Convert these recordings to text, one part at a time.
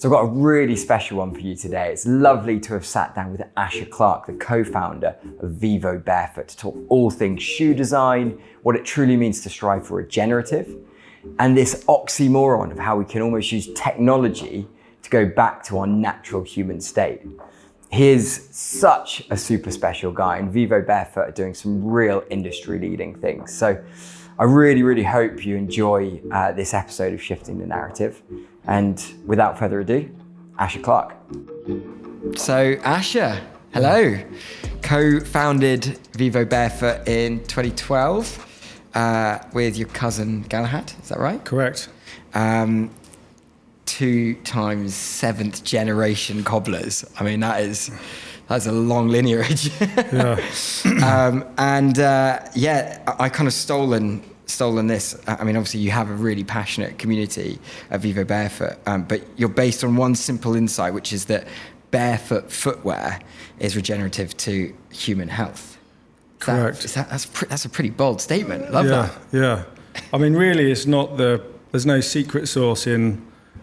So I've got a really special one for you today. It's lovely to have sat down with Galahad Clark, the co-founder of Vivobarefoot, to talk all things shoe design, what it truly means to strive for regenerative, and this oxymoron of how we can almost use technology to go back to our natural human state. He is such a super special guy, and Vivobarefoot are doing some real industry-leading things. So I really, really hope you enjoy this episode of Shifting the Narrative. And without further ado, Galahad Clark. So Asha, hello. Co-founded Vivobarefoot in 2012 with your cousin Galahad, is that right? Correct. 2 times 7th generation cobblers. I mean, that's a long lineage. Yeah. I kind of stolen this. I mean, obviously you have a really passionate community at Vivobarefoot, but you're based on one simple insight, which is that barefoot footwear is regenerative to human health. Correct. That's a pretty bold statement. Love that. Yeah. I mean, really, there's no secret sauce in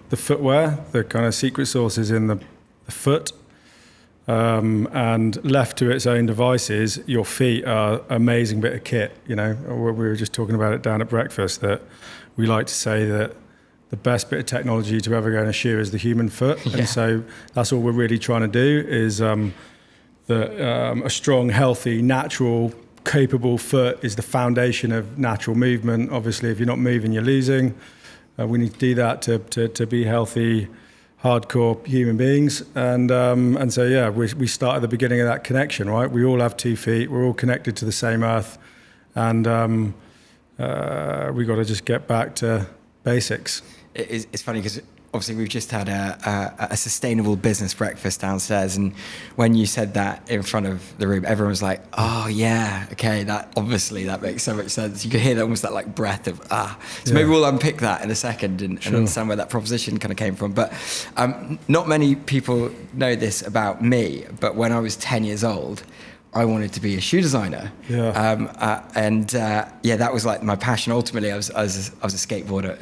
the footwear. The kind of secret sauce is in the foot. And left to its own devices, your feet are an amazing bit of kit. You know, we were just talking about it down at breakfast, that we like to say that the best bit of technology to ever go in a shoe is the human foot. Yeah. And so that's all we're really trying to do is a strong, healthy, natural, capable foot is the foundation of natural movement. Obviously, if you're not moving, you're losing. We need to do that to be healthy, hardcore human beings, and so we start at the beginning of that connection, right? We all have 2 feet, we're all connected to the same earth, and we got to just get back to basics. It's funny because obviously we've just had a sustainable business breakfast downstairs, and when you said that in front of the room, everyone was like, oh yeah, okay, that makes so much sense. You could hear that almost that like breath of so maybe we'll unpick that in a second and understand where that proposition kind of came from. But not many people know this about me, but when I was 10 years old, I wanted to be a shoe designer. That was like my passion. Ultimately I was a skateboarder.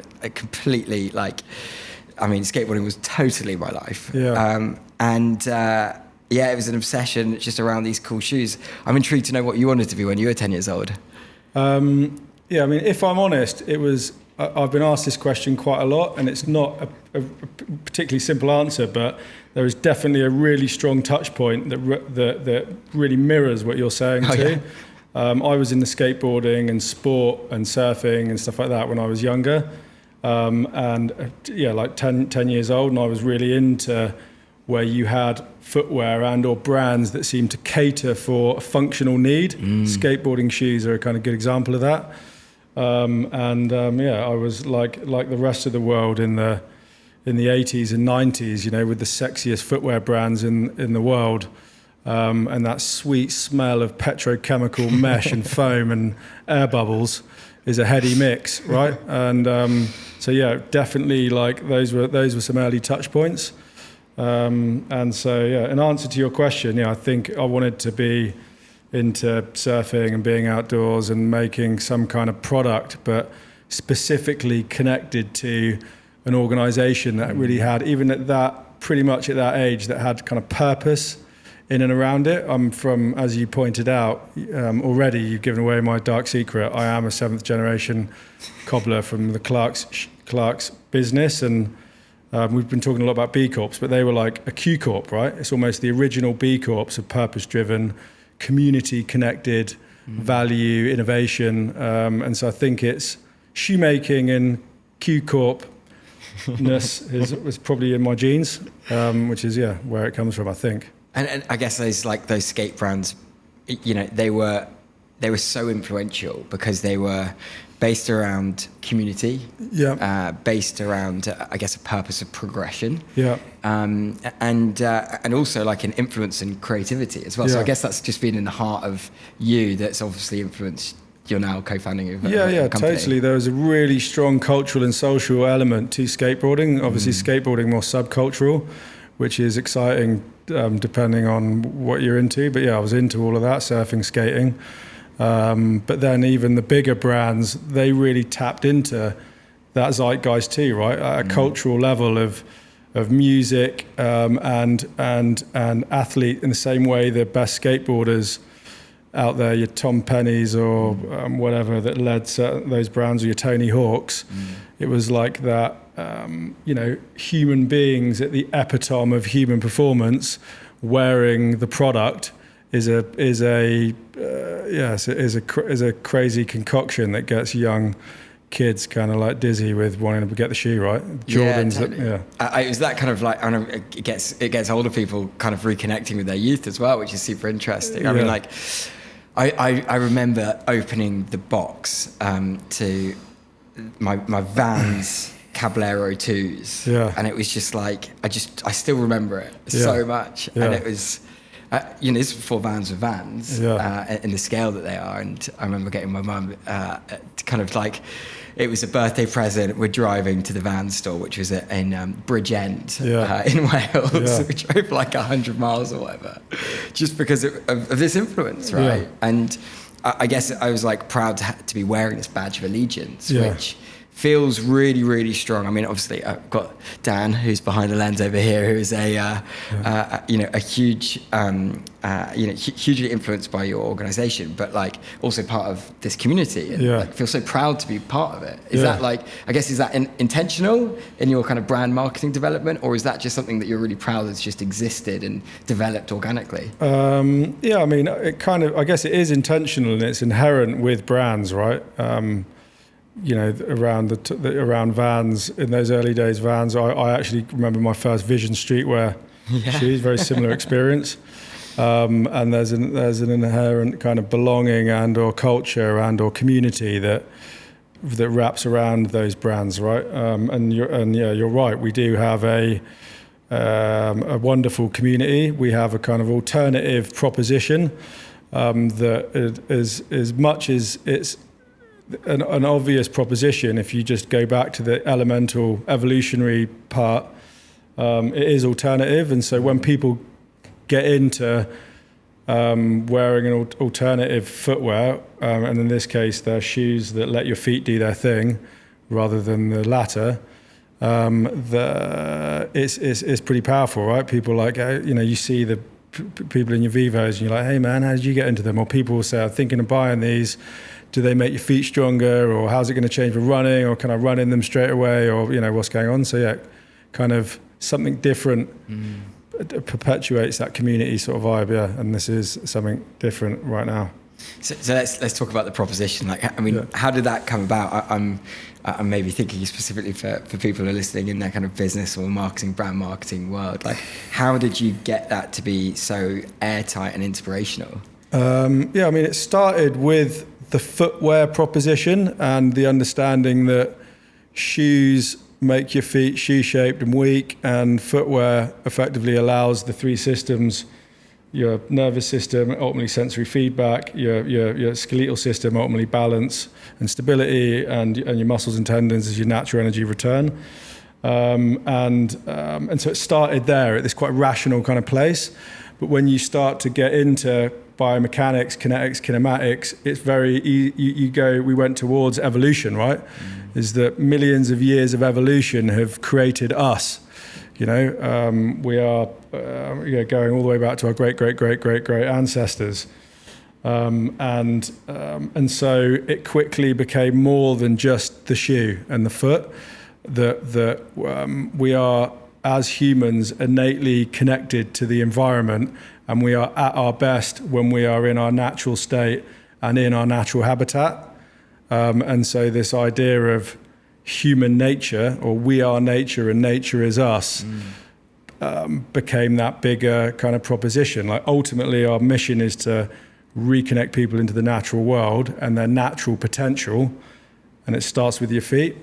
Skateboarding was totally my life. It was an obsession just around these cool shoes. I'm intrigued to know what you wanted to be when you were 10 years old. If I'm honest, I've been asked this question quite a lot, and it's not a particularly simple answer, but there is definitely a really strong touch point that really mirrors what you're saying too. Yeah. I was into skateboarding and sport and surfing and stuff like that when I was younger. Like 10 years old, and I was really into where you had footwear and or brands that seemed to cater for a functional need. Skateboarding shoes are a kind of good example of that. I was like the rest of the world in the 80s and 90s, you know, with the sexiest footwear brands in the world. And that sweet smell of petrochemical mesh and foam and air bubbles is a heady mix, right? And definitely like those were some early touch points. In answer to your question, I think I wanted to be into surfing and being outdoors and making some kind of product, but specifically connected to an organization that really had, even at that, pretty much at that age, that had kind of purpose in and around it. I'm from, as you pointed out, already you've given away my dark secret. I am a 7th generation cobbler from the Clark's business, and we've been talking a lot about B Corps, but they were like a Q Corp, right? It's almost the original B Corps of purpose-driven, community-connected, value, innovation, and so I think it's shoemaking and Q Corp-ness was probably in my genes, which is where it comes from, I think. And I guess those skate brands, you know, they were so influential because they were based around community, based around, I guess, a purpose of progression, and also like an influence in creativity as well. So I guess that's just been in the heart of you that's obviously influenced. You're now co-founding of a company. Totally. There was a really strong cultural and social element to skateboarding. Obviously, skateboarding more subcultural, which is exciting depending on what you're into. But I was into all of that, surfing, skating. But then even the bigger brands, they really tapped into that zeitgeist too, right? At a cultural level of of music and athlete in the same way the best skateboarders out there, your Tom Pennies or whatever that led those brands, or your Tony Hawks. It was like that, human beings at the epitome of human performance wearing the product is a crazy concoction that gets young kids kind of like dizzy with wanting to get the shoe, right? Jordans. Yeah, totally. It was that kind of like, I know it gets older people kind of reconnecting with their youth as well, which is super interesting. I mean, like, I remember opening the box to my Vans Caballero 2s, and it was just like, I still remember it so much, and it was, this is before Vans were Vans, in the scale that they are, and I remember getting my mum kind of like, it was a birthday present. We're driving to the Vans store, which was in Bridgend in Wales. We drove like 100 miles or whatever, just because of this influence, right? And I guess I was like proud to be wearing this badge of allegiance, which feels really, really strong. I mean, obviously, I've got Dan, who's behind the lens over here, who is a huge, hugely influenced by your organisation, but like also part of this community, and like feel so proud to be part of it. Is that like, I guess, is that intentional in your kind of brand marketing development, or is that just something that you're really proud that's just existed and developed organically? I mean, it kind of, I guess it is intentional and it's inherent with brands, right? Around Vans, in those early days, Vans, I actually remember my first Vision streetwear shoes, very similar experience. And there's an inherent kind of belonging and or culture and or community that wraps around those brands, right? You're right. We do have a wonderful community. We have a kind of alternative proposition that is as much as it's an obvious proposition. If you just go back to the elemental evolutionary part, it is alternative. And so when people get into wearing an alternative footwear, and in this case, they're shoes that let your feet do their thing rather than the latter, it's pretty powerful, right? People like, you see the people in your Vivos and you're like, hey man, how did you get into them? Or people will say, I'm thinking of buying these. Do they make your feet stronger, or how's it going to change for running, or can I run in them straight away, or what's going on? So kind of something different perpetuates that community sort of vibe, and this is something different right now. So let's talk about the proposition. Like, I mean, how did that come about? I'm maybe thinking specifically for people who are listening in their kind of business or marketing, brand marketing world. Like, how did you get that to be so airtight and inspirational? I mean, it started with the footwear proposition and the understanding that shoes make your feet shoe-shaped and weak, and footwear effectively allows the three systems, your nervous system, ultimately sensory feedback, your skeletal system, ultimately balance and stability, and your muscles and tendons as your natural energy return. And so it started there at this quite rational kind of place. But when you start to get into biomechanics, kinetics, kinematics, it's very we went towards evolution, right? Is that millions of years of evolution have created us. We are going all the way back to our great ancestors. And so it quickly became more than just the shoe and the foot, that we are, as humans, innately connected to the environment, and we are at our best when we are in our natural state and in our natural habitat. And so this idea of human nature, or we are nature and nature is us, became that bigger kind of proposition. Like, ultimately, our mission is to reconnect people into the natural world and their natural potential, and it starts with your feet.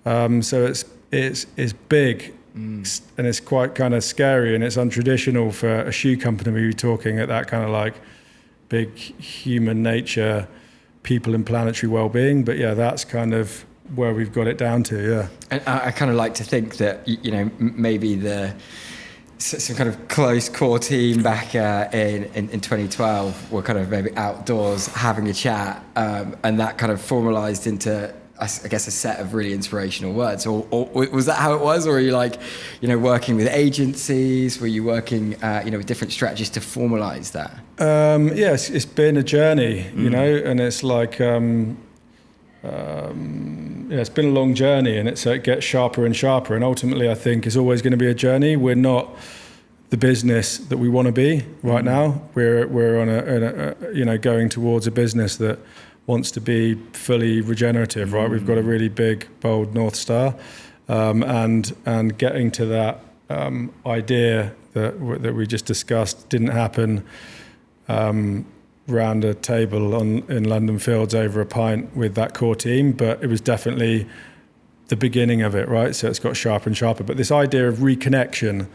So it's big. And it's quite kind of scary, and it's untraditional for a shoe company to be talking at that kind of like big human nature, people and planetary well-being. But that's kind of where we've got it down to. And I kind of like to think that maybe some kind of close core team back in 2012 were kind of maybe outdoors having a chat, and that kind of formalized into I guess, a set of really inspirational words, or was that how it was? Or were you like, working with agencies? Were you working, with different strategies to formalize that? Yes, it's been a journey, and it's like, it's been a long journey, and it gets sharper and sharper. And ultimately, I think it's always going to be a journey. We're not the business that we want to be right now. We're on a going towards a business that wants to be fully regenerative, right? We've got a really big, bold North Star, and getting to that idea that we just discussed didn't happen round a table in London Fields over a pint with that core team, but it was definitely the beginning of it, right? So it's got sharper and sharper. But this idea of reconnection,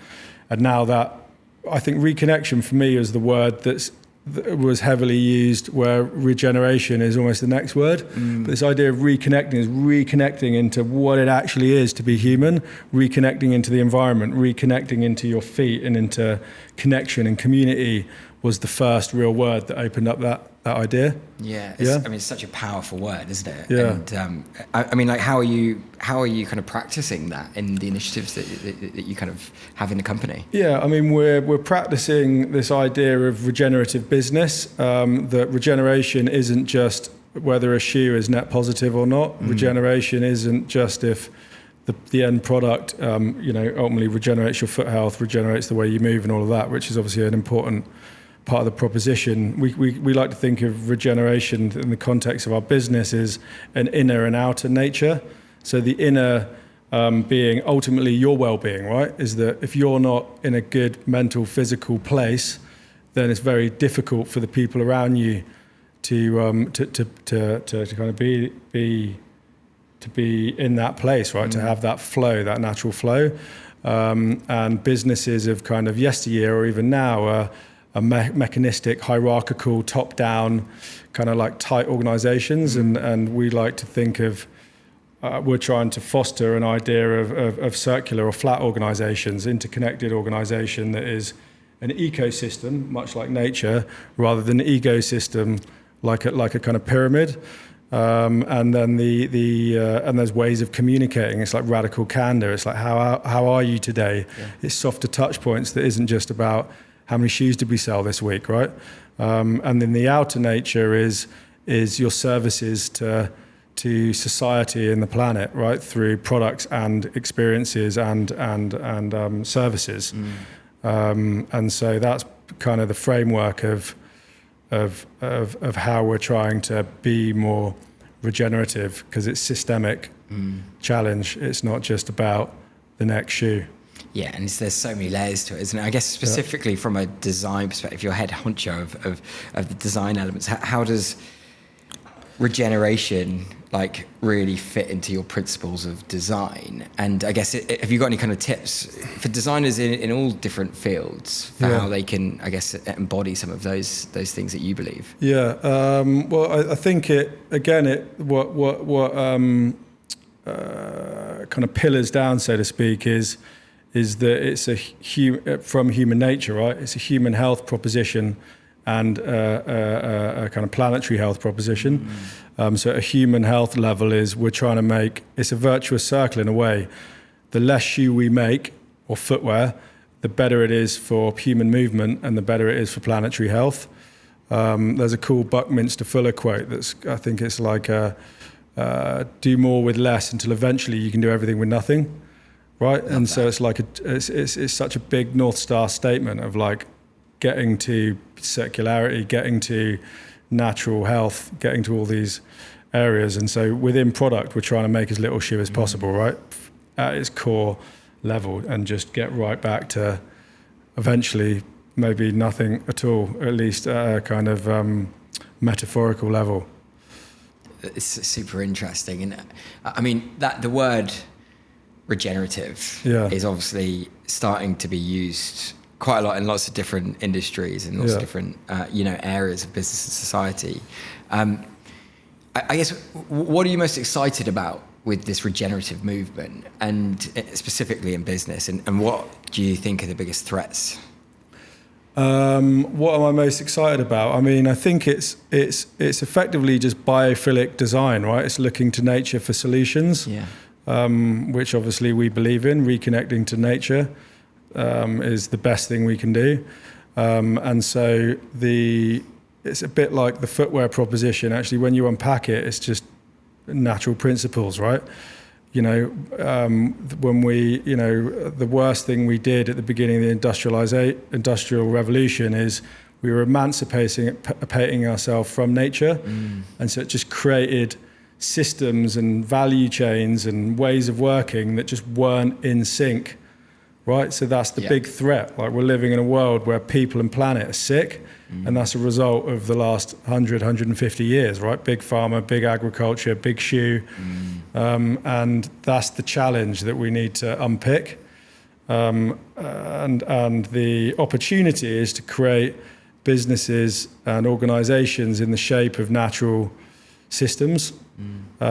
and now that, I think reconnection for me is the word that was heavily used, where regeneration is almost the next word. But this idea of reconnecting is reconnecting into what it actually is to be human, reconnecting into the environment, reconnecting into your feet, and into connection and community was the first real word that opened up that idea. Yeah, it's such a powerful word, isn't it? Yeah. And how are you kind of practicing that in the initiatives that you kind of have in the company? Yeah, we're practicing this idea of regenerative business, that regeneration isn't just whether a shoe is net positive or not. Regeneration isn't just if the end product, ultimately regenerates your foot health, regenerates the way you move and all of that, which is obviously an important part of the proposition. We like to think of regeneration in the context of our business as an inner and outer nature. So the inner being ultimately your well-being, right? Is that if you're not in a good mental, physical place, then it's very difficult for the people around you to kind of be in that place, right? To have that flow, that natural flow. And businesses of kind of yesteryear or even now are mechanistic, hierarchical, top-down, kind of like tight organizations. And we like to think of, we're trying to foster an idea of circular or flat organizations, interconnected organization that is an ecosystem, much like nature, rather than an ecosystem like a kind of pyramid. And then and there's ways of communicating. It's like radical candor. It's like, how are you today? Yeah. It's softer touch points that isn't just about how many shoes did we sell this week, right? And then the outer nature is your services to society and the planet, right? Through products and experiences and services. And so that's kind of the framework of how we're trying to be more regenerative, because it's systemic challenge. It's not just about the next shoe. Yeah, and there's so many layers to it, isn't it? I guess specifically from a design perspective, your head honcho of the design elements, how does regeneration really fit into your principles of design? And I guess, have you got any kind of tips for designers in all different fields for how they can, I guess, embody some of those things that you believe? Yeah, well, I think what kind of pillars down, so to speak, is that it's from human nature, right? It's a human health proposition and a kind of planetary health proposition. So at a human health level we're trying to make, it's a virtuous circle in a way. The less shoe we make, or footwear, the better it is for human movement and the better it is for planetary health. There's a cool Buckminster Fuller quote I think it's like, do more with less until eventually you can do everything with nothing. Right, and so it's like it's such a big North Star statement of like getting to circularity, getting to natural health, getting to all these areas. And so within product, we're trying to make as little shoe as possible, right, at its core level, and just get right back to eventually maybe nothing at all, at least at a kind of metaphorical level. It's super interesting, and that the word regenerative is obviously starting to be used quite a lot in lots of different industries and lots of different areas of business and society. I guess, what are you most excited about with this regenerative movement, and specifically in business, and what do you think are the biggest threats? What am I most excited about? I mean, I think it's effectively just biophilic design, right? It's looking to nature for solutions, which obviously we believe in. Reconnecting to nature is the best thing we can do, and so it's a bit like the footwear proposition. Actually, when you unpack it, it's just natural principles, right? You know, when we, you know, the worst thing we did at the beginning of the industrial revolution is we were emancipating ourselves from nature. And so it just created systems and value chains and ways of working that just weren't in sync, right? So that's the big threat. Like, we're living in a world where people and planet are sick, and that's a result of the last 150 years, right? Big pharma, big agriculture, big shoe. And that's the challenge that we need to unpick. And the opportunity is to create businesses and organizations in the shape of natural systems. We've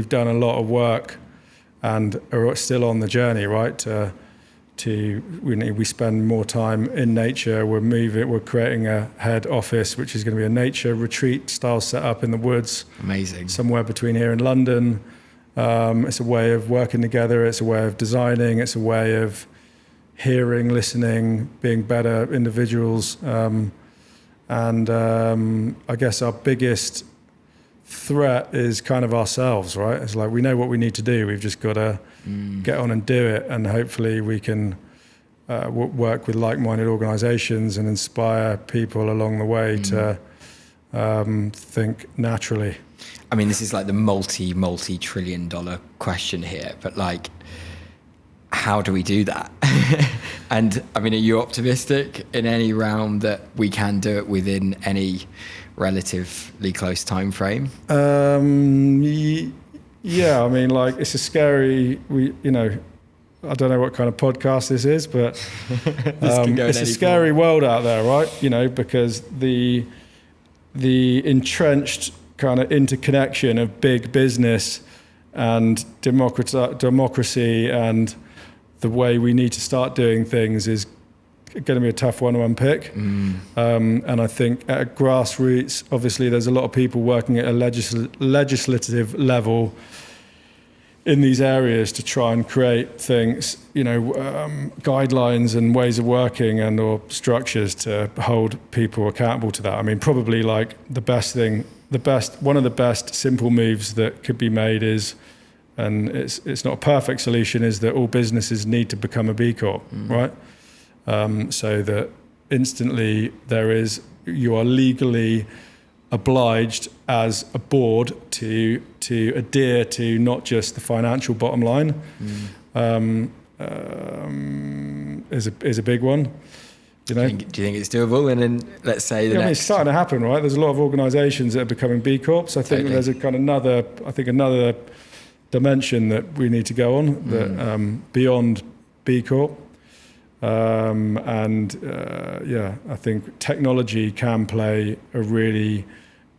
done a lot of work and are still on the journey, right? We spend more time in nature. We're creating a head office, which is going to be a nature retreat style setup in the woods. Amazing. Somewhere between here and London. It's a way of working together. It's a way of designing. It's a way of hearing, listening, being better individuals. I guess our biggest threat is kind of ourselves, right? It's like, we know what we need to do. We've just got to get on and do it. And hopefully we can work with like-minded organizations and inspire people along the way to think naturally. I mean, this is like the multi-trillion dollar question here, but like, how do we do that? And I mean, are you optimistic in any realm that we can do it within any relatively close time frame? Yeah, I mean, like, it's a scary, I don't know what kind of podcast this is, but it's a scary world out there, right? You know, because the entrenched kind of interconnection of big business and democracy and the way we need to start doing things is going to be a tough one to unpick. And I think at a grassroots, obviously there's a lot of people working at a legislative level in these areas to try and create things, guidelines and ways of working and or structures to hold people accountable to that. I mean, probably like one of the best simple moves that could be made is, and it's not a perfect solution, is that all businesses need to become a B Corp, right? So that instantly you are legally obliged as a board to adhere to not just the financial bottom line, is a big one. You know? Do you think it's doable? And then let's say it's starting to happen, right? There's a lot of organisations that are becoming B Corps. I think there's a kind of another dimension that we need to go on that beyond B Corp. I think technology can play a really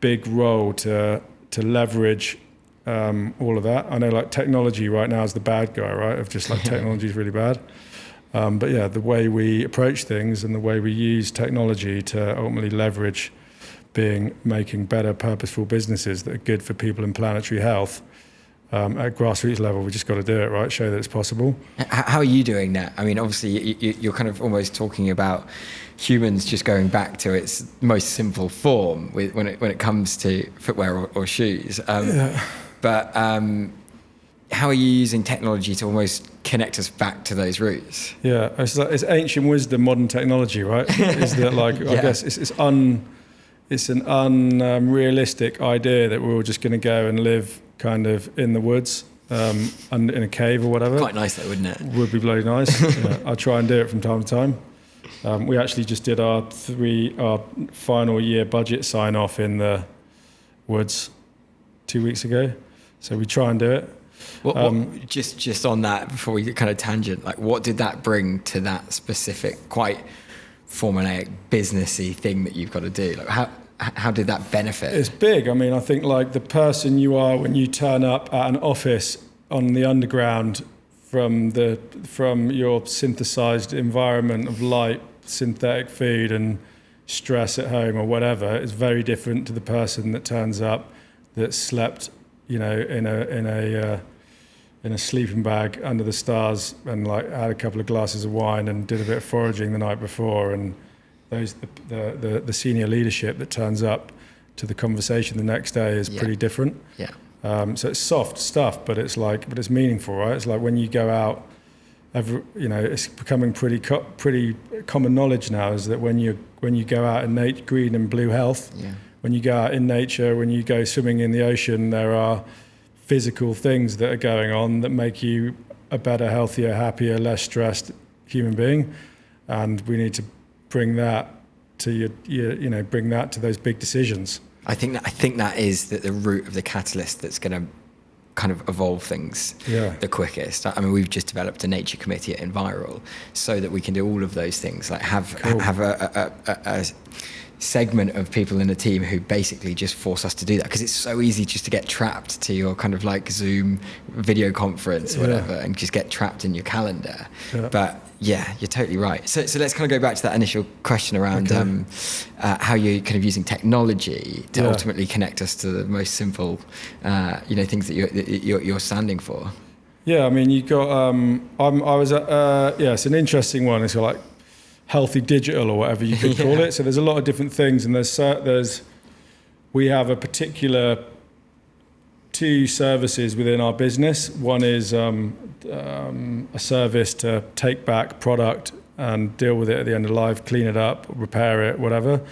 big role to leverage all of that. I know, like, technology right now is the bad guy, right? Of just like technology is really bad. But yeah, the way we approach things and the way we use technology to ultimately leverage making better, purposeful businesses that are good for people and planetary health. At grassroots level, we just got to do it, right? Show that it's possible. How are you doing that? I mean, obviously, you're kind of almost talking about humans just going back to its most simple form when it comes to footwear or shoes. But how are you using technology to almost connect us back to those roots? Yeah, it's ancient wisdom, modern technology, right? Is that like I guess it's an unrealistic idea that we're all just going to go and live kind of in the woods, in a cave or whatever. Quite nice though, wouldn't it? Would be bloody nice. I try and do it from time to time. We actually just did our final year budget sign off in the woods 2 weeks ago. So we try and do it. Just on that, before we kind of tangent, like, what did that bring to that specific, quite formulaic, businessy thing that you've got to do? Like, how did that benefit? It's big. I mean, I think like the person you are when you turn up at an office on the underground from your synthesized environment of light, synthetic food, and stress at home or whatever is very different to the person that turns up that slept, in a sleeping bag under the stars and like had a couple of glasses of wine and did a bit of foraging the night before. And the senior leadership that turns up to the conversation the next day is pretty different. Yeah. So it's soft stuff, but it's meaningful, right? It's like when you go out, it's becoming pretty common knowledge now is that when you go out in green and blue health, when you go out in nature, when you go swimming in the ocean, there are physical things that are going on that make you a better, healthier, happier, less stressed human being, and we need to bring that to bring that to those big decisions. I think that is the root of the catalyst that's going to kind of evolve things the quickest. I mean, we've just developed a nature committee at Enviral so that we can do all of those things, like have a segment of people in a team who basically just force us to do that, because it's so easy just to get trapped to your kind of like Zoom video conference or whatever and just get trapped in your calendar. But yeah, you're totally right. So let's kind of go back to that initial question around how you're kind of using technology to ultimately connect us to the most simple things that you're standing for. Yeah, I mean, you got I was at it's an interesting one. It's like healthy digital or whatever you could call it. So there's a lot of different things, and we have a particular 2 services within our business. One is a service to take back product and deal with it at the end of life, clean it up, repair it, whatever.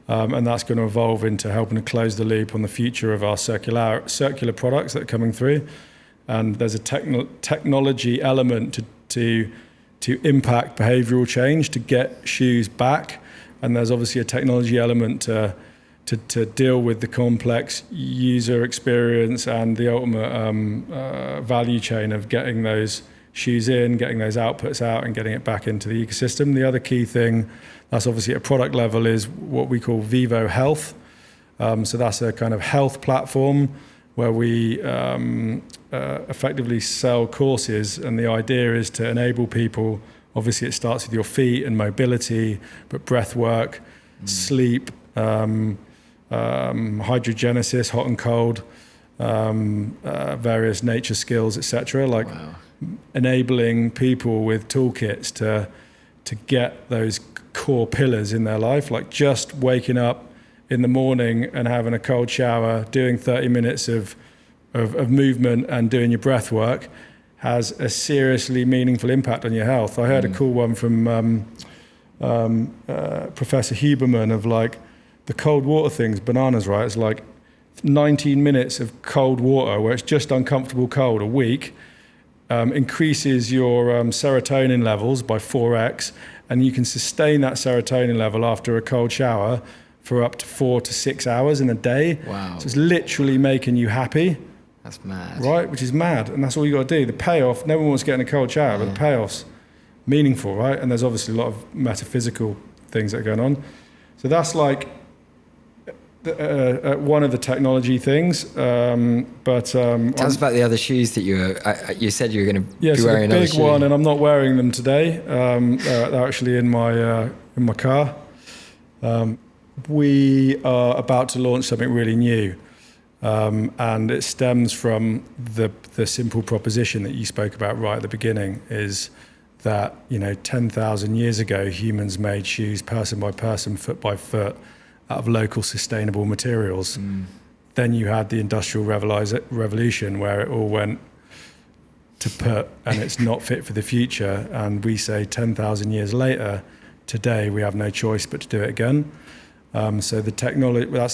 And that's going to evolve into helping to close the loop on the future of our circular products that are coming through. And there's a technology element to impact behavioural change, to get shoes back. And there's obviously a technology element to deal with the complex user experience and the ultimate value chain of getting those shoes in, getting those outputs out and getting it back into the ecosystem. The other key thing that's obviously at a product level is what we call Vivo Health. So that's a kind of health platform where we effectively sell courses, and the idea is to enable people, obviously it starts with your feet and mobility, but breath work, sleep, hydrogenesis, hot and cold, various nature skills, etc. Enabling people with toolkits to get those core pillars in their life, like just waking up in the morning and having a cold shower, doing 30 minutes of movement and doing your breath work has a seriously meaningful impact on your health. I heard a cool one from Professor Huberman of like the cold water things, bananas, right? It's like 19 minutes of cold water where it's just uncomfortable cold a week, increases your serotonin levels by 4x, and you can sustain that serotonin level after a cold shower for up to 4 to 6 hours in a day. Wow. So it's literally making you happy. That's mad. Right, which is mad. And that's all you got to do. The payoff, no one wants to get in a cold shower, but the payoff's meaningful, right? And there's obviously a lot of metaphysical things that are going on. So that's like one of the technology things. Tell us about the other shoes that you said you were going to be wearing. Yeah, so the big one, and I'm not wearing them today. They're actually in my car. We are about to launch something really new. And it stems from the simple proposition that you spoke about right at the beginning, is that 10,000 years ago humans made shoes person by person, foot by foot, out of local sustainable materials. Then you had the Industrial Revolution where it all went to put, and it's not fit for the future. And we say 10,000 years later, today we have no choice but to do it again. So the technology, we're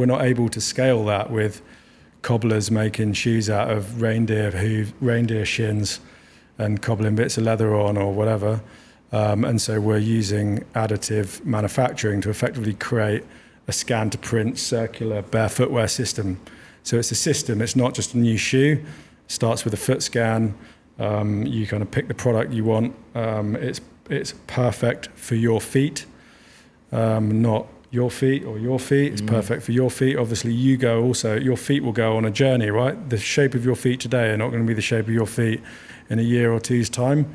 not able to scale that with cobblers making shoes out of reindeer shins and cobbling bits of leather on or whatever. And so we're using additive manufacturing to effectively create a scan to print circular bare footwear system. So it's a system, it's not just a new shoe. It starts with a foot scan. You kind of pick the product you want. It's perfect for your feet. Not your feet or your feet. It's perfect for your feet. Obviously, you go also, your feet will go on a journey, right? The shape of your feet today are not going to be the shape of your feet in a year or two's time.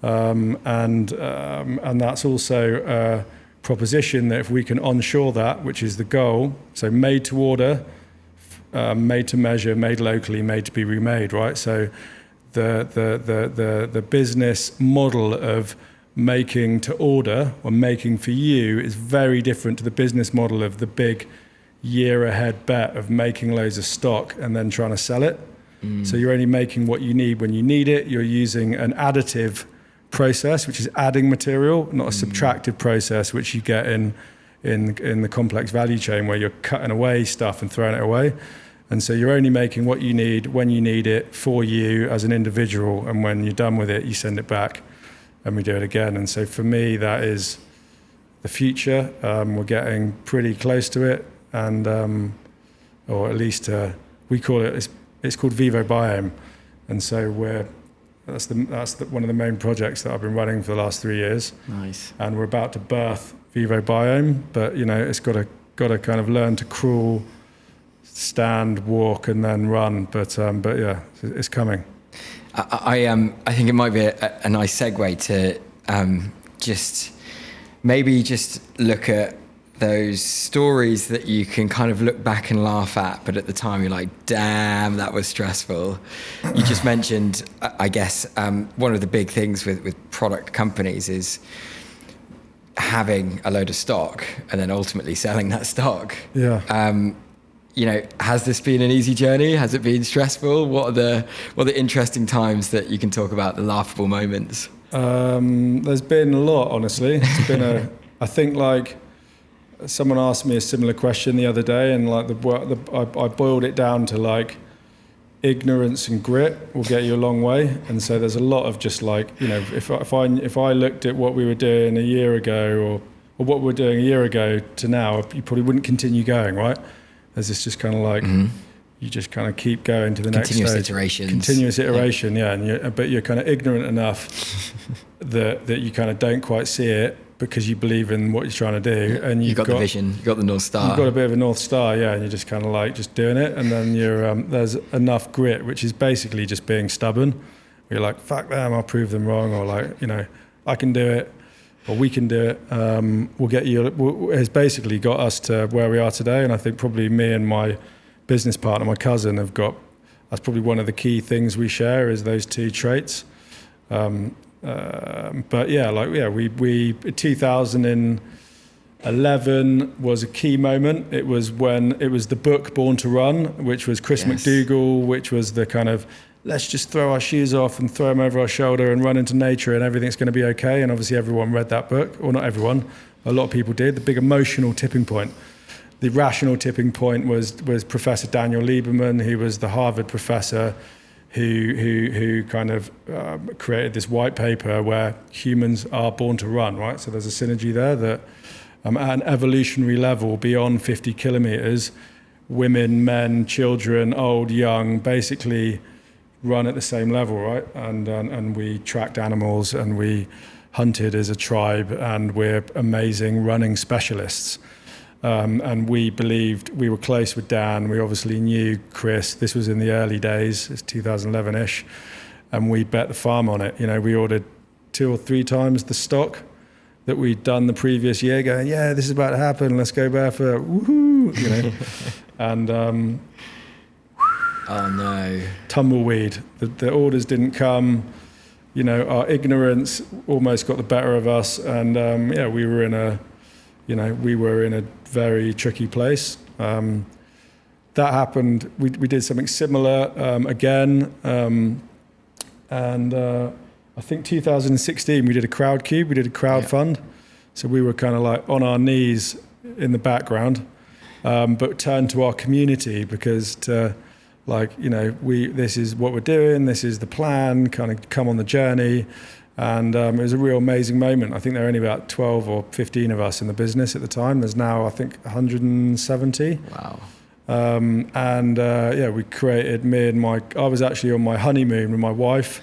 And that's also a proposition that if we can onshore that, which is the goal, so made to order, made to measure, made locally, made to be remade, right? So the business model of making to order or making for you is very different to the business model of the big year ahead bet of making loads of stock and then trying to sell it. So you're only making what you need when you need it. You're using an additive process, which is adding material, not a subtractive process, which you get in the complex value chain where you're cutting away stuff and throwing it away. And so you're only making what you need when you need it for you as an individual. And when you're done with it, you send it back and we do it again. And so for me, that is the future. We're getting pretty close to it. And, or at least we call it, it's called Vivobarefoot. And so that's one of the main projects that I've been running for the last 3 years. Nice. And we're about to birth Vivobarefoot, but it's got to kind of learn to crawl, stand, walk, and then run. But yeah, it's coming. I think it might be a nice segue to just look at those stories that you can kind of look back and laugh at, but at the time you're like, damn, that was stressful. You just mentioned, I guess, one of the big things with product companies is having a load of stock and then ultimately selling that stock. Yeah. Has this been an easy journey? Has it been stressful? What are the interesting times that you can talk about, the laughable moments? There's been a lot, honestly. It's been I think like someone asked me a similar question the other day, and like I boiled it down to like ignorance and grit will get you a long way. And so there's a lot of just like, if I looked at what we were doing a year ago or what we're doing a year ago to now, you probably wouldn't continue going, right? There's this just kind of like, you just kind of keep going to the next stage. Continuous iteration, yeah. But you're kind of ignorant enough that you kind of don't quite see it because you believe in what you're trying to do. And you've got the vision, you've got the North Star. You've got a bit of a North Star, yeah. And you're just kind of like just doing it. And then there's enough grit, which is basically just being stubborn. You're like, fuck them, I'll prove them wrong. Or like, I can do it. Or we can do it. We'll get you. Has basically got us to where we are today, and I think probably me and my business partner, my cousin, have got. That's probably one of the key things we share is those two traits. But yeah, we 2011 was a key moment. It was the book Born to Run, which was Chris McDougall, which was the kind of, let's just throw our shoes off and throw them over our shoulder and run into nature and everything's going to be okay. And obviously everyone read that book, or not everyone, a lot of people did. The big emotional tipping point. The rational tipping point was Professor Daniel Lieberman, who was the Harvard professor who kind of created this white paper where humans are born to run, right? So there's a synergy there that at an evolutionary level beyond 50 kilometers, women, men, children, old, young, basically run at the same level, right? And we tracked animals and we hunted as a tribe, and we're amazing running specialists. And we believed we were close with Dan. We obviously knew Chris. This was in the early days, it's 2011-ish, and we bet the farm on it. We ordered 2 or 3 times the stock that we'd done the previous year, going, yeah, this is about to happen. Let's go barefoot, woohoo, and. Oh no! Tumbleweed. The orders didn't come. Our ignorance almost got the better of us, and we were in a very tricky place. That happened. We did something similar again, and I think 2016 we did a crowd cube. We did a crowd fund, so we were kind of like on our knees in the background, but turned to our community because this is what we're doing, this is the plan, kind of come on the journey. And it was a real amazing moment. I think there were only about 12 or 15 of us in the business at the time. There's now, I think, 170. Wow. We created I was actually on my honeymoon with my wife,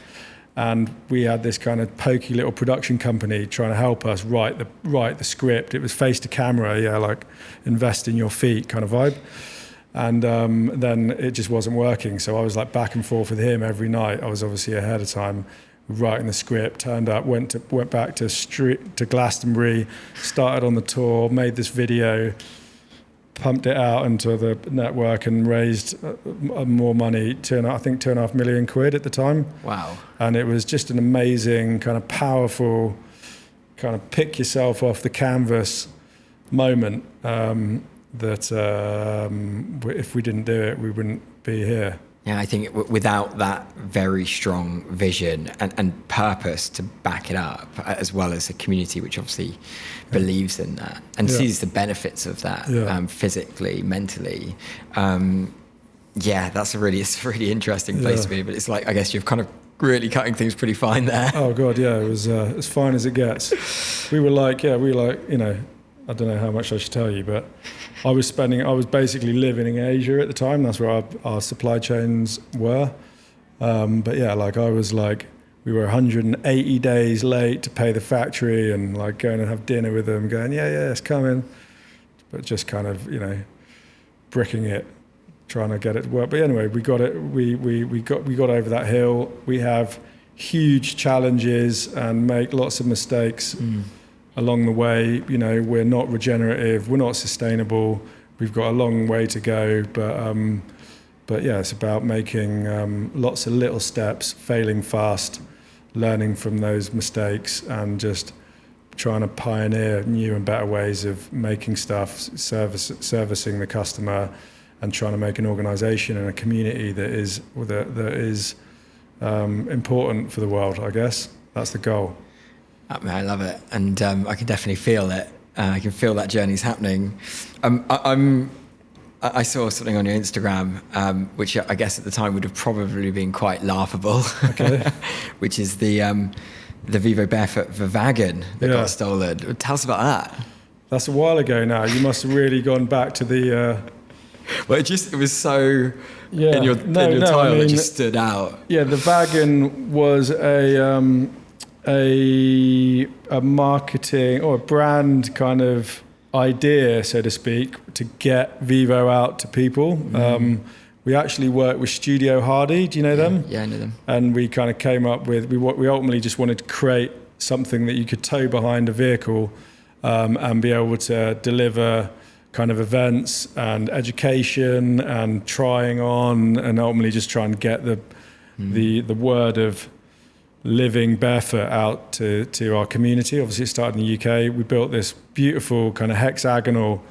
And we had this kind of pokey little production company trying to help us write the script. It was face to camera, like invest in your feet kind of vibe. And then it just wasn't working. So I was like back and forth with him every night. I was obviously ahead of time writing the script, turned up, went back to Glastonbury, started on the tour, made this video, pumped it out into the network and raised more money, I think £2.5 million at the time. Wow. And it was just an amazing kind of powerful kind of pick yourself off the canvas moment that if we didn't do it, we wouldn't be here. Yeah, I think without that very strong vision and purpose to back it up, as well as a community which obviously believes in that and sees the benefits of that physically, mentally. That's a really interesting place to be. But it's like, I guess you're kind of really cutting things pretty fine there. Oh God, yeah, it was as fine as it gets. We were like, I don't know how much I should tell you, but I was basically living in Asia at the time. That's where our supply chains were. But yeah, like I was like, we were 180 days late to pay the factory and like going and have dinner with them, going, yeah, it's coming. But just kind of, bricking it, trying to get it to work. But anyway, we got it. We got over that hill. We have huge challenges and make lots of mistakes. Along the way, we're not regenerative, we're not sustainable. We've got a long way to go, but yeah, it's about making lots of little steps, failing fast, learning from those mistakes, and just trying to pioneer new and better ways of making stuff, servicing the customer, and trying to make an organisation and a community that is important for the world. I guess that's the goal. I love it, and I can definitely feel it. I can feel that journey's happening. I saw something on your Instagram, which I guess at the time would have probably been quite laughable. Okay. Which is the Vivobarefoot, the wagon that got stolen. Tell us about that. That's a while ago now. You must have really gone back to the. Well, it was so in your title, it just stood out. Yeah, the wagon was a marketing or a brand kind of idea, so to speak, to get Vivo out to people. We actually worked with Studio Hardy. Do you know them? Yeah, I know them. And we kind of came up with, we ultimately just wanted to create something that you could tow behind a vehicle and be able to deliver kind of events and education and trying on, and ultimately just try and get the word of living barefoot out to our community. Obviously it started in the UK. We built this beautiful kind of hexagonal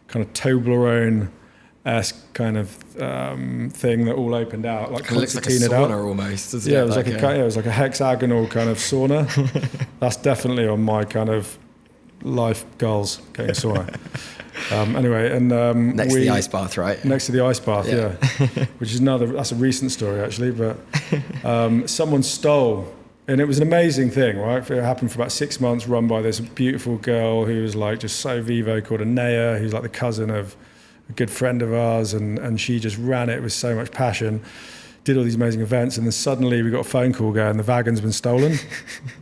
kind of Toblerone-esque kind of thing that all opened out, like it looks like a sauna almost, doesn't it? It was like a hexagonal kind of sauna. That's definitely on my kind of life goals, getting a sauna. Anyway, and next to the ice bath, right? Next to the ice bath, yeah. Which is that's a recent story actually, but someone stole, and it was an amazing thing, right? It happened for about 6 months, run by this beautiful girl who was like just so Vivo, called Anea, who's like the cousin of a good friend of ours, and she just ran it with so much passion, did all these amazing events, and then suddenly we got a phone call going, the wagon's been stolen.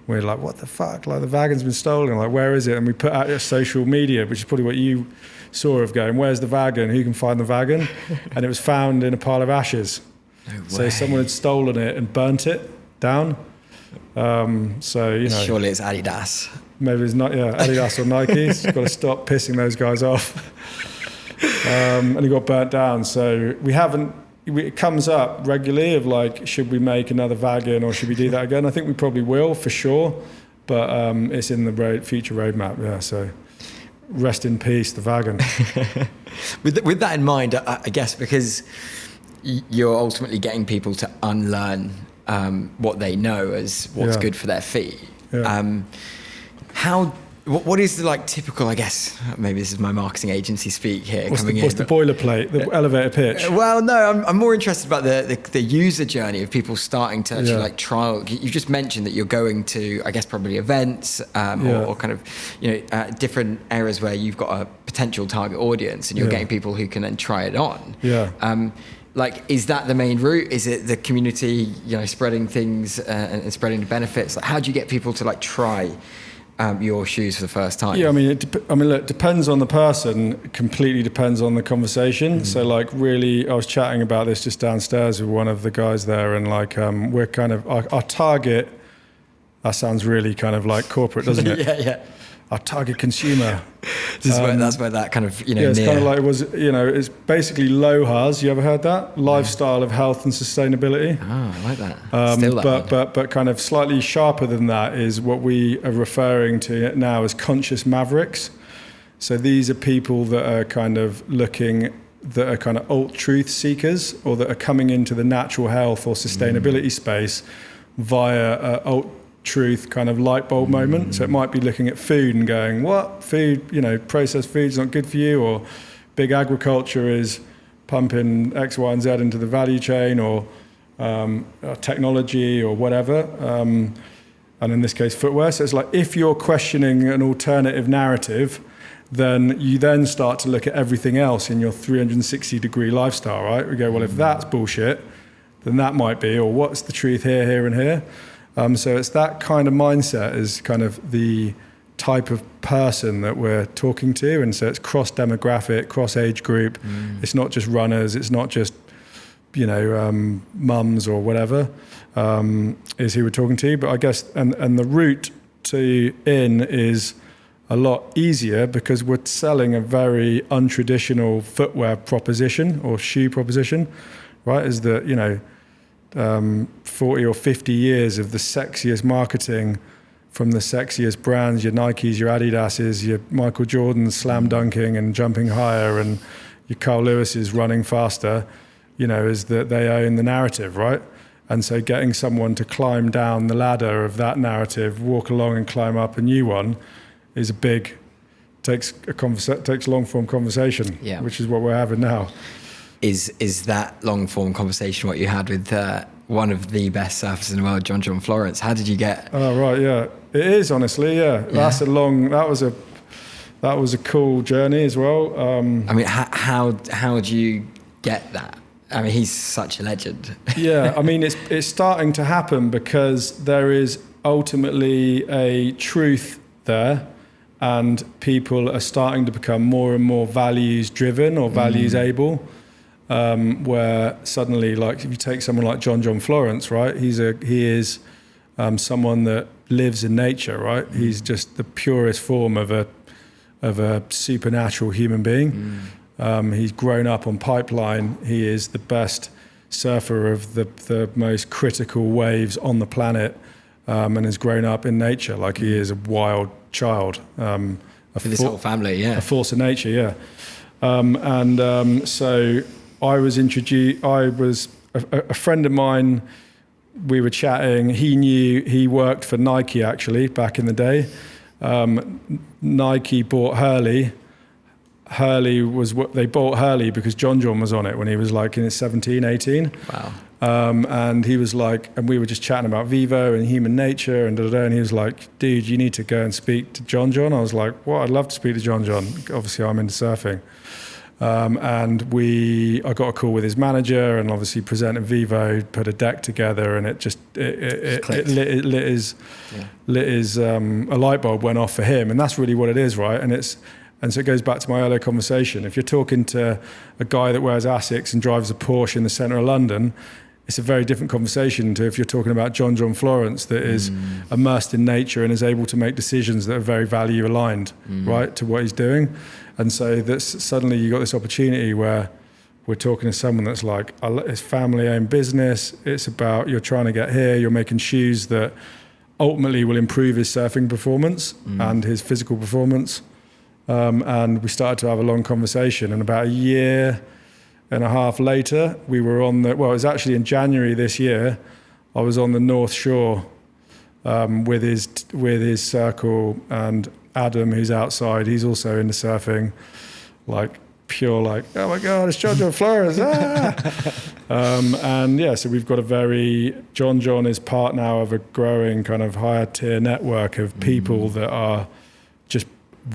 We're like, what the fuck? Like, the wagon's been stolen. Like, where is it? And we put out social media, which is probably what you saw, of going, where's the wagon? Who can find the wagon? And it was found in a pile of ashes. No way. So someone had stolen it and burnt it down. Surely it's Adidas. Maybe it's not, Adidas or Nike. Got to stop pissing those guys off. And it got burnt down. So it comes up regularly of like, should we make another wagon or should we do that again? I think we probably will for sure, but it's in the future roadmap. Yeah, so rest in peace, the wagon. With that in mind, I guess because you're ultimately getting people to unlearn what they know as what's good for their feet. Yeah. What is the typical, I guess, maybe this is my marketing agency speak here. What's the boilerplate, the elevator pitch? Well, no, I'm more interested about the user journey of people starting to actually trial. You just mentioned that you're going to, I guess, probably events or kind of, different areas where you've got a potential target audience and you're getting people who can then try it on. Yeah. like, is that the main route? Is it the community, spreading things and spreading the benefits? Like, how do you get people to like try your shoes for the first time? Yeah, look, it depends on the person. It completely depends on the conversation. So, like, really, I was chatting about this just downstairs with one of the guys there, and like, we're kind of our target. That sounds really kind of like corporate, doesn't it? Yeah. Our target consumer. That's where that kind of, it's kind of like it's basically LOHAS. You ever heard that? Lifestyle of health and sustainability. Oh, I like that. But kind of slightly sharper than that is what we are referring to now as conscious mavericks. So these are people that are kind of alt truth seekers, or that are coming into the natural health or sustainability space via alt truth kind of light bulb moment. So it might be looking at food and going, what food, processed food's not good for you, or big agriculture is pumping X, Y, and Z into the value chain, or technology or whatever. And in this case, footwear. So it's like, if you're questioning an alternative narrative, then you then start to look at everything else in your 360-degree lifestyle, right? We go, well, if that's bullshit, then that might be, or what's the truth here, and here? So it's that kind of mindset is kind of the type of person that we're talking to. And so it's cross-demographic, cross-age group. It's not just runners. It's not just, mums or whatever is who we're talking to. But I guess, and the route in is a lot easier because we're selling a very untraditional footwear proposition or shoe proposition, right? Is that, 40 or 50 years of the sexiest marketing from the sexiest brands, your Nikes, your Adidases, your Michael Jordans slam dunking and jumping higher, and your Carl Lewis's running faster, is that they own the narrative, right? And so getting someone to climb down the ladder of that narrative, walk along and climb up a new one, is takes long form conversation, which is what we're having now. Is that long form conversation what you had with one of the best surfers in the world, John Florence? How did you get? Oh right, yeah, it is honestly, yeah. That was a cool journey as well. How do you get that? He's such a legend. Yeah, it's starting to happen because there is ultimately a truth there, and people are starting to become more and more values driven or values able. Where suddenly, like, if you take someone like John Florence, right? He is someone that lives in nature, right? He's just the purest form of a supernatural human being. He's grown up on pipeline. He is the best surfer of the most critical waves on the planet, and has grown up in nature. Like, he is a wild child. For this whole family, yeah. A force of nature, yeah. So I was introduced. A friend of mine. We were chatting. He worked for Nike actually back in the day. Nike bought Hurley. They bought Hurley because John was on it when he was like in his 17, 18. Wow. And he was like, and we were just chatting about Vivo and human nature and and he was like, dude, you need to go and speak to John. I was like, well, I'd love to speak to John. Obviously I'm into surfing. And I got a call with his manager and obviously presented Vivo, put a deck together, and it lit his a light bulb went off for him, and that's really what it is, right? And so it goes back to my earlier conversation. If you're talking to a guy that wears Asics and drives a Porsche in the centre of London, it's a very different conversation to if you're talking about John Florence that is immersed in nature and is able to make decisions that are very value aligned, right, to what he's doing. And so that's suddenly you got this opportunity where we're talking to someone that's like, it's family-owned business. It's about, you're trying to get here. You're making shoes that ultimately will improve his surfing performance and his physical performance. And we started to have a long conversation. And about a year and a half later, we were it was actually in January this year, I was on the North Shore with his circle, and Adam, who's outside, he's also into surfing, like pure, like, oh my God, it's John Flores. And yeah, so we've got John is part now of a growing kind of higher tier network of people that are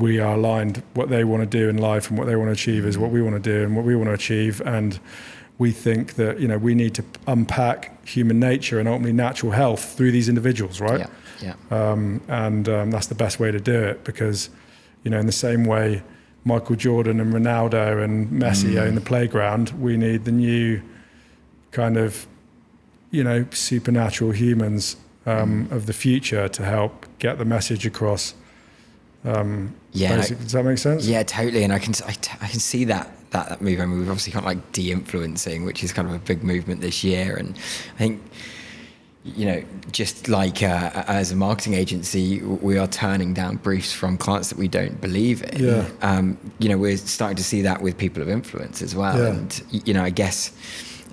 we are aligned. What they want to do in life and what they want to achieve is what we want to do and what we want to achieve. And we think that, we need to unpack human nature and ultimately natural health through these individuals, right? Yeah. That's the best way to do it, because, in the same way Michael Jordan and Ronaldo and Messi own the playground, we need the new kind of, supernatural humans of the future to help get the message across. Does that make sense? Yeah, totally. And I can see that move. I mean, we've obviously got like de-influencing, which is kind of a big movement this year. And I think, just like as a marketing agency, we are turning down briefs from clients that we don't believe in. Yeah. We're starting to see that with people of influence as well. Yeah. And, I guess,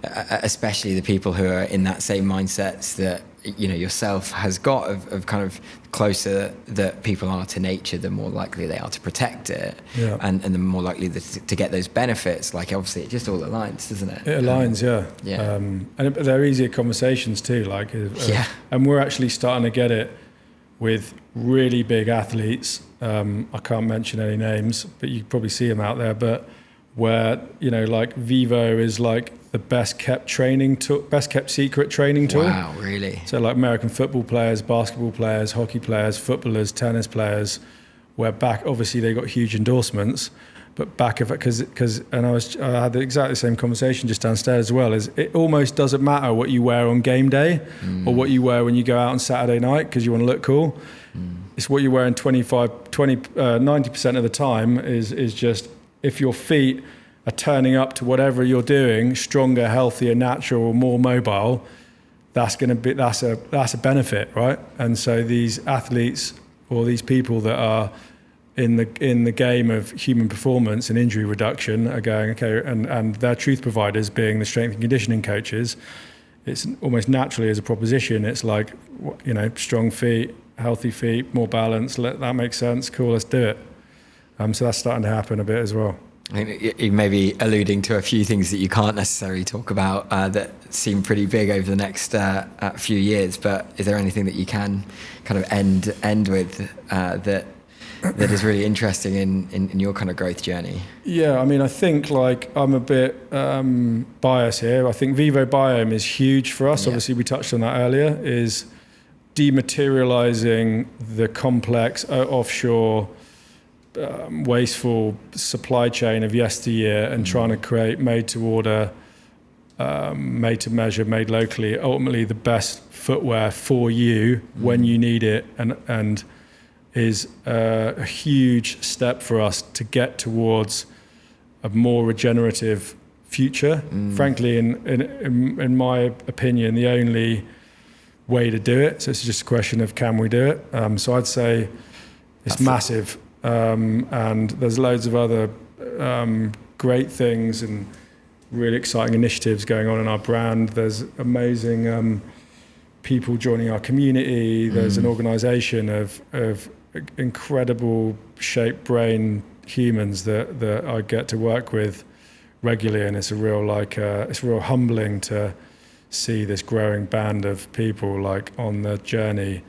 especially the people who are in that same mindsets that, yourself has got of kind of closer that people are to nature, the more likely they are to protect it. Yeah. And the more likely to get those benefits. Like, obviously, it just all aligns, doesn't it? It aligns, yeah. Yeah. And they're easier conversations too. And we're actually starting to get it with really big athletes. I can't mention any names, but you probably see them out there. But where, like Vivo is like the best kept secret training tool. Wow, really? So like American football players, basketball players, hockey players, footballers, tennis players, where back, obviously they got huge endorsements, but back of it, because I had exactly the same conversation just downstairs as well, is it almost doesn't matter what you wear on game day or what you wear when you go out on Saturday night because you want to look cool. It's what you're wearing 90% of the time is just, if your feet are turning up to whatever you're doing, stronger, healthier, natural, more mobile, that's a benefit, right? And so these athletes or these people that are in the game of human performance and injury reduction are going, okay, and their truth providers being the strength and conditioning coaches, it's almost naturally as a proposition, it's like, strong feet, healthy feet, more balance, that makes sense, cool, let's do it. So that's starting to happen a bit as well. I think you may be alluding to a few things that you can't necessarily talk about that seem pretty big over the next few years, but is there anything that you can kind of end with that is really interesting in your kind of growth journey? Yeah, I mean, I think like I'm a bit biased here. I think Vivobiome is huge for us. Yeah. Obviously, we touched on that earlier, is dematerializing the complex offshore wasteful supply chain of yesteryear and trying to create made to order, made to measure, made locally, ultimately the best footwear for you when you need it, and is a huge step for us to get towards a more regenerative future. Frankly, in my opinion, the only way to do it. So it's just a question of, can we do it? So I'd say it's massive. And there's loads of other great things and really exciting initiatives going on in our brand. There's amazing people joining our community. There's an organization of incredible shaped brain humans that I get to work with regularly, and it's a real humbling to see this growing band of people like on the journey.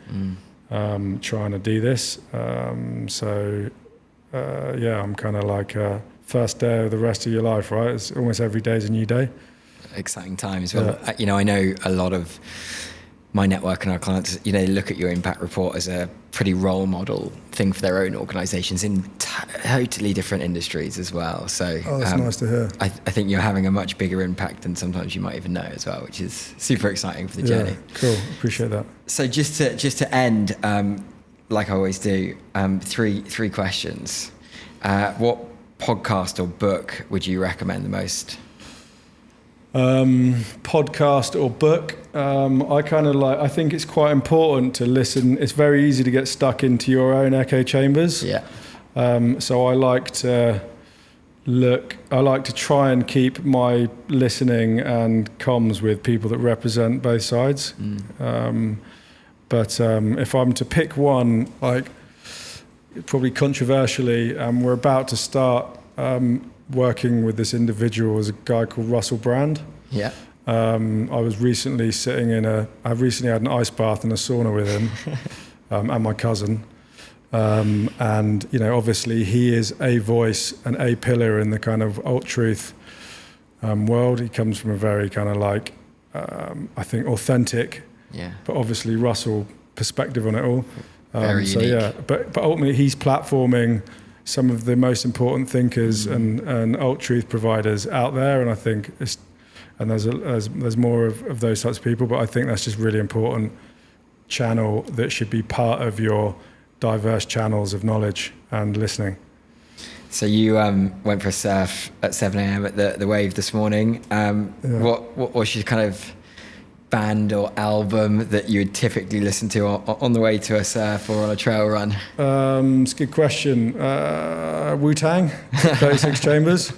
Trying to do this. I'm kind of like first day of the rest of your life, right? It's almost every day is a new day. Exciting times. Well, I know a lot of my network and our clients, look at your impact report as a pretty role model thing for their own organizations in totally different industries as well. So that's nice to hear. I think you're having a much bigger impact than sometimes you might even know as well, which is super exciting for the journey. Cool, appreciate that. So just to end, like I always do, three questions. What podcast or book would you recommend the most? Podcast or book. I think it's quite important to listen. It's very easy to get stuck into your own echo chambers. Yeah. So I like to try and keep my listening and comms with people that represent both sides. But if I'm to pick one, like probably controversially, we're about to start working with this individual, is a guy called Russell Brand. Yeah. I was recently I recently had an ice bath and a sauna with him, and my cousin. And, obviously he is a voice and a pillar in the kind of alt truth world. He comes from a very kind of like, I think, authentic, but obviously Russell perspective on it all. Very so unique. yeah, but ultimately he's platforming some of the most important thinkers and alt truth providers out there, and I think there's more of those types of people, but I think that's just really important channel that should be part of your diverse channels of knowledge and listening. So you went for a surf at 7 a.m. at the wave this morning. What was your kind of band or album that you would typically listen to on the way to a surf or on a trail run? It's a good question. Wu-Tang, 36 Chambers.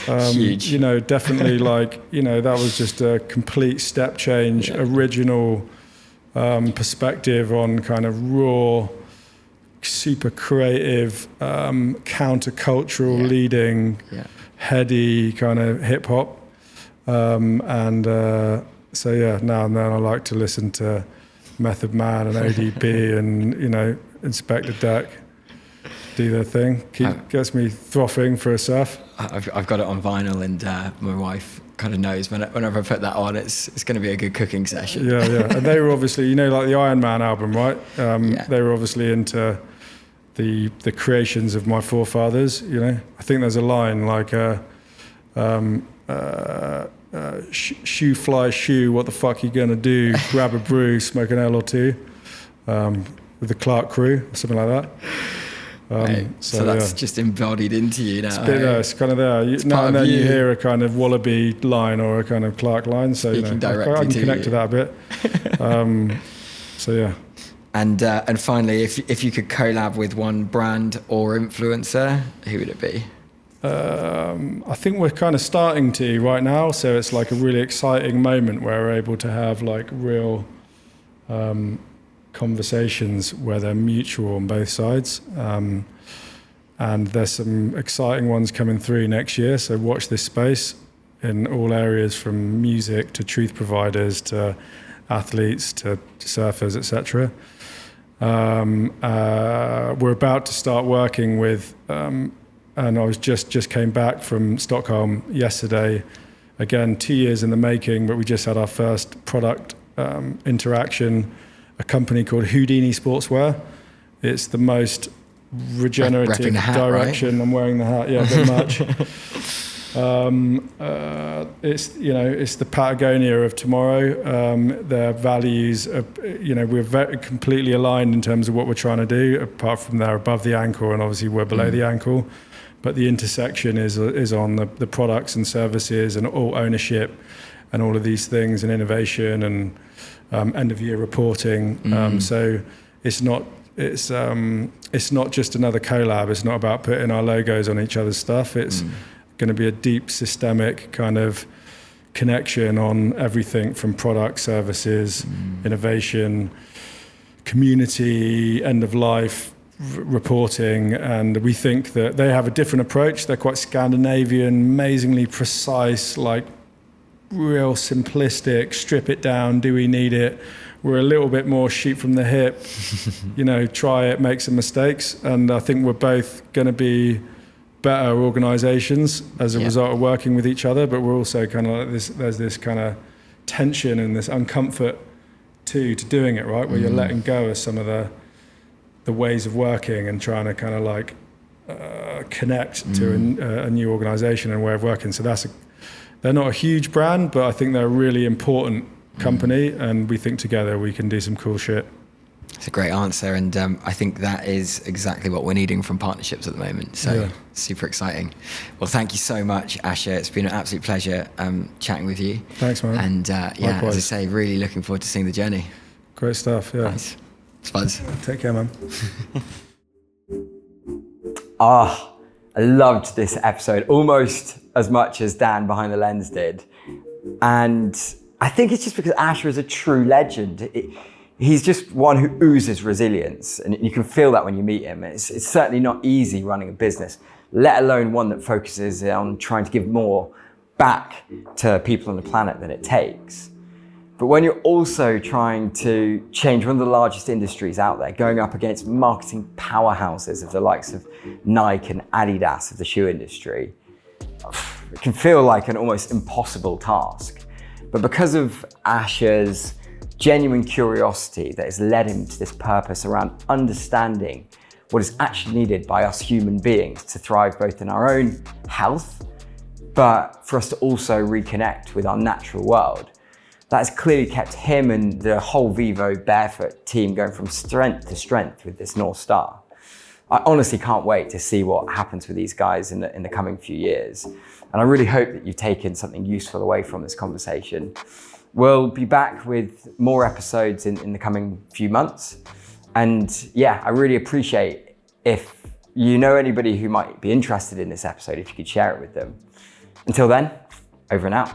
Huge. You know, definitely like, you know, that was just a complete step change, original perspective on kind of raw, super creative, countercultural leading, heady kind of hip hop. So yeah, now and then I like to listen to Method Man and ODB and, you know, Inspector Deck do their thing. Gets me frothing for a surf. I've got it on vinyl, and my wife kind of knows whenever I put that on, it's going to be a good cooking session. Yeah. And they were obviously, you know, like the Iron Man album, right? They were obviously into the creations of my forefathers, you know. I think there's a line like, shoe fly shoe, what the fuck you gonna do? Grab a brew, smoke an L or two, with the Clark crew, or something like that. So that's just embodied into you now. It's kind of there. Now and then you hear a kind of Wallaby line or a kind of Clark line. So Speaking directly I can to connect you. to that a bit. So yeah. And finally, if you could collab with one brand or influencer, who would it be? I think we're kind of starting to right now, so it's like a really exciting moment where we're able to have like real conversations where they're mutual on both sides, and there's some exciting ones coming through next year, so watch this space in all areas, from music to truth providers to athletes to surfers, etc. We're about to start working with and I was just came back from Stockholm yesterday. Again, 2 years in the making, but we just had our first product interaction. A company called Houdini Sportswear. It's the most regenerative direction. Right? I'm wearing the hat, yeah, very much. It's, you know, it's the Patagonia of tomorrow. Their values, you know, we're completely aligned in terms of what we're trying to do. Apart from they're above the ankle, and obviously we're below the ankle. But the intersection is on the products and services and all ownership and all of these things, and innovation and end of year reporting. So it's not just another collab. It's not about putting our logos on each other's stuff. It's going to be a deep systemic kind of connection on everything from product, services, innovation, community, end of life, reporting. And we think that they have a different approach. They're quite Scandinavian, amazingly precise, like real simplistic, strip it down, do we need it? We're a little bit more shoot from the hip, you know, try it, make some mistakes. And I think we're both going to be better organizations as a result of working with each other, but we're also kind of like this, there's this kind of tension and this uncomfort to doing it, right? Where you're letting go of some of the ways of working and trying to kind of like connect to a new organization and way of working. So they're not a huge brand, but I think they're a really important company, and we think together we can do some cool shit. It's a great answer, and I think that is exactly what we're needing from partnerships at the moment. So super exciting. Well, thank you so much, Asher. It's been an absolute pleasure chatting with you. Thanks, man. And as I say, really looking forward to seeing the journey. Great stuff, yeah. Nice. It's fun. Take care, man. I loved this episode almost as much as Dan Behind the Lens did. And I think it's just because Asher is a true legend. He's just one who oozes resilience, and you can feel that when you meet him. It's certainly not easy running a business, let alone one that focuses on trying to give more back to people on the planet than it takes. But when you're also trying to change one of the largest industries out there, going up against marketing powerhouses of the likes of Nike and Adidas of the shoe industry, It can feel like an almost impossible task. But because of Asher's genuine curiosity that has led him to this purpose around understanding what is actually needed by us human beings to thrive both in our own health, but for us to also reconnect with our natural world, that has clearly kept him and the whole Vivobarefoot team going from strength to strength with this North Star. I honestly can't wait to see what happens with these guys in the coming few years. And I really hope that you've taken something useful away from this conversation. We'll be back with more episodes in the coming few months. And yeah, I really appreciate if you know anybody who might be interested in this episode, if you could share it with them. Until then, over and out.